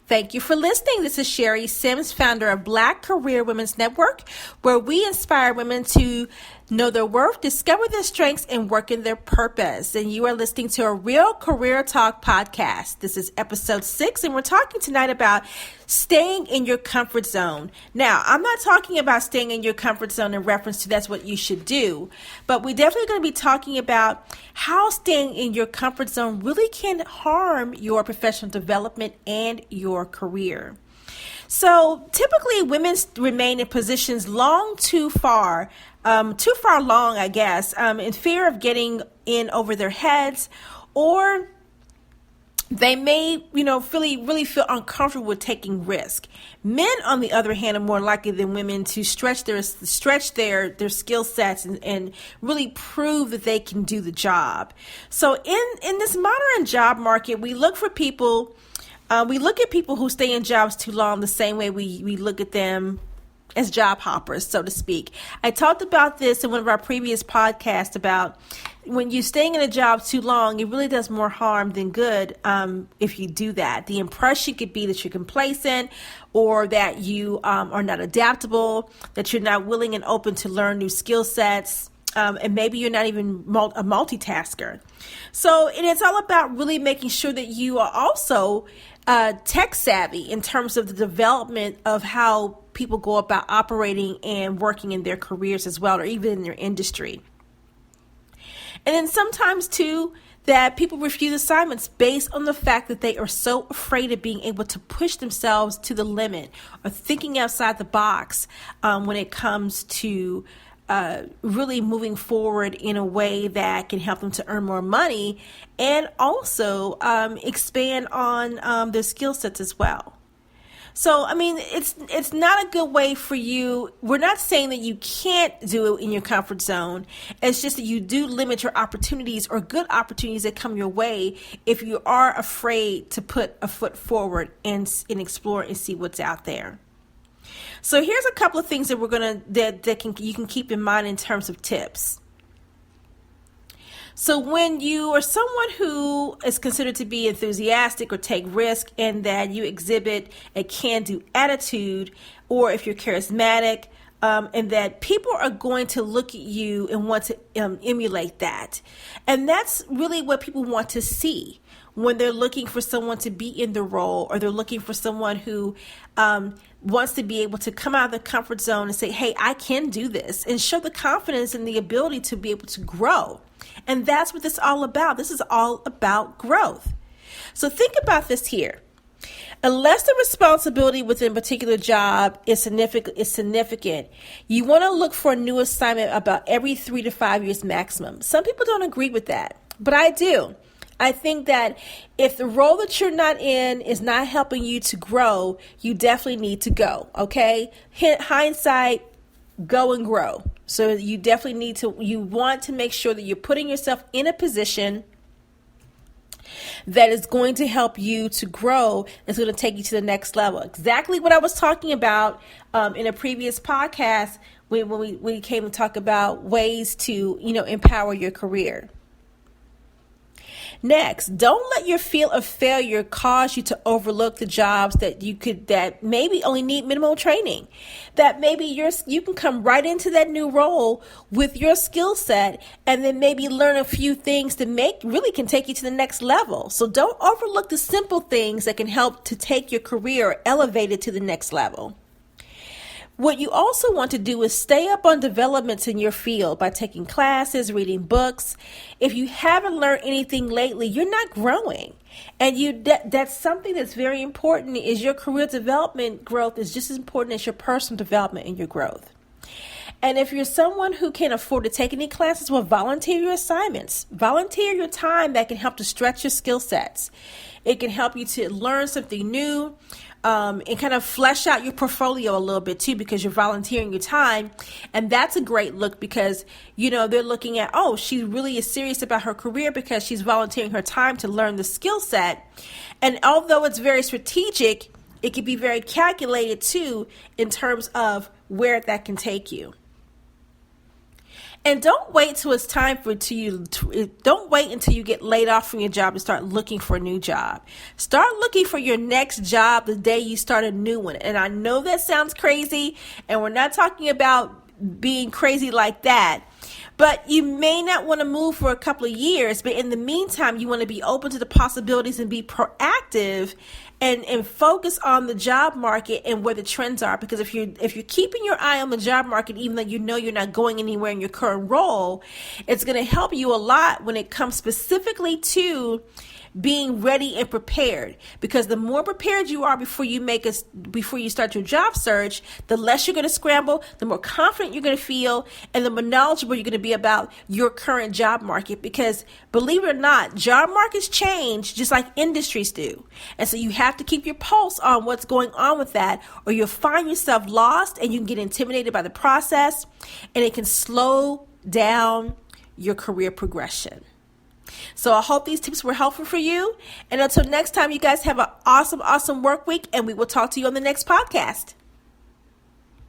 Thank you for listening. This is Sherry Sims, founder of Black Career Women's Network, where we inspire women to know their worth, discover their strengths, and work in their purpose. And you are listening to a Real Career Talk podcast. This is episode 6, and we're talking tonight about staying in your comfort zone. Now, I'm not talking about staying in your comfort zone in reference to that's what you should do, but we're definitely going to be talking about how staying in your comfort zone really can harm your professional development and your career. So typically women remain in positions too far long, I guess, in fear of getting in over their heads, or they may, really feel uncomfortable with taking risk. Men, on the other hand, are more likely than women to stretch their skill sets and really prove that they can do the job. So in this modern job market, we look for people. We look at people who stay in jobs too long the same way we look at them as job hoppers, so to speak. I talked about this in one of our previous podcasts about when you're staying in a job too long, it really does more harm than good if you do that. The impression could be that you're complacent, or that you are not adaptable, that you're not willing and open to learn new skill sets. And maybe you're not even a multitasker. So it's all about really making sure that you are also tech savvy in terms of the development of how people go about operating and working in their careers as well, or even in their industry. And then sometimes too, that people refuse assignments based on the fact that they are so afraid of being able to push themselves to the limit or thinking outside the box when it comes to really moving forward in a way that can help them to earn more money and also expand on their skill sets as well. So, it's not a good way for you. We're not saying that you can't do it in your comfort zone. It's just that you do limit your opportunities or good opportunities that come your way if you are afraid to put a foot forward and explore and see what's out there. So here's a couple of things that you can keep in mind in terms of tips. So when you are someone who is considered to be enthusiastic or take risk, and that you exhibit a can-do attitude, or if you're charismatic, and that people are going to look at you and want to emulate that. And that's really what people want to see when they're looking for someone to be in the role, or they're looking for someone who wants to be able to come out of the comfort zone and say, hey, I can do this, and show the confidence and the ability to be able to grow. And that's what this is all about. This is all about growth. So think about this here. Unless the responsibility within a particular job is significant, you want to look for a new assignment about every 3 to 5 years maximum. Some people don't agree with that, but I do. I think that if the role that you're not in is not helping you to grow, you definitely need to go, okay? Hindsight, go and grow. So you definitely you want to make sure that you're putting yourself in a position that is going to help you to grow. It's going to take you to the next level. Exactly what I was talking about in a previous podcast when we came to talk about ways to, empower your career. Next, don't let your fear of failure cause you to overlook the jobs that maybe only need minimal training. That maybe you can come right into that new role with your skill set, and then maybe learn a few things that really can take you to the next level. So don't overlook the simple things that can help to take your career or elevate it to the next level. What you also want to do is stay up on developments in your field by taking classes, reading books. If you haven't learned anything lately, you're not growing. And that's something that's very important, is your career development growth is just as important as your personal development and your growth. And if you're someone who can't afford to take any classes, well, volunteer your assignments. Volunteer your time that can help to stretch your skill sets. It can help you to learn something new. And kind of flesh out your portfolio a little bit too, because you're volunteering your time. And that's a great look, because, they're looking at, oh, she really is serious about her career because she's volunteering her time to learn the skill set. And although it's very strategic, it can be very calculated too in terms of where that can take you. And don't wait till it's time don't wait until you get laid off from your job to start looking for a new job. Start looking for your next job the day you start a new one. And I know that sounds crazy, and we're not talking about being crazy like that. But you may not want to move for a couple of years, but in the meantime, you want to be open to the possibilities and be proactive and focus on the job market and where the trends are. Because if you're keeping your eye on the job market, even though you know you're not going anywhere in your current role, it's going to help you a lot when it comes specifically to being ready and prepared. Because the more prepared you are before you start your job search, the less you're going to scramble, the more confident you're going to feel, and the more knowledgeable you're going to be about your current job market. Because believe it or not, job markets change just like industries do. And so you have to keep your pulse on what's going on with that, or you'll find yourself lost and you can get intimidated by the process, and it can slow down your career progression. So I hope these tips were helpful for you. And until next time, you guys have an awesome work week, and we will talk to you on the next podcast.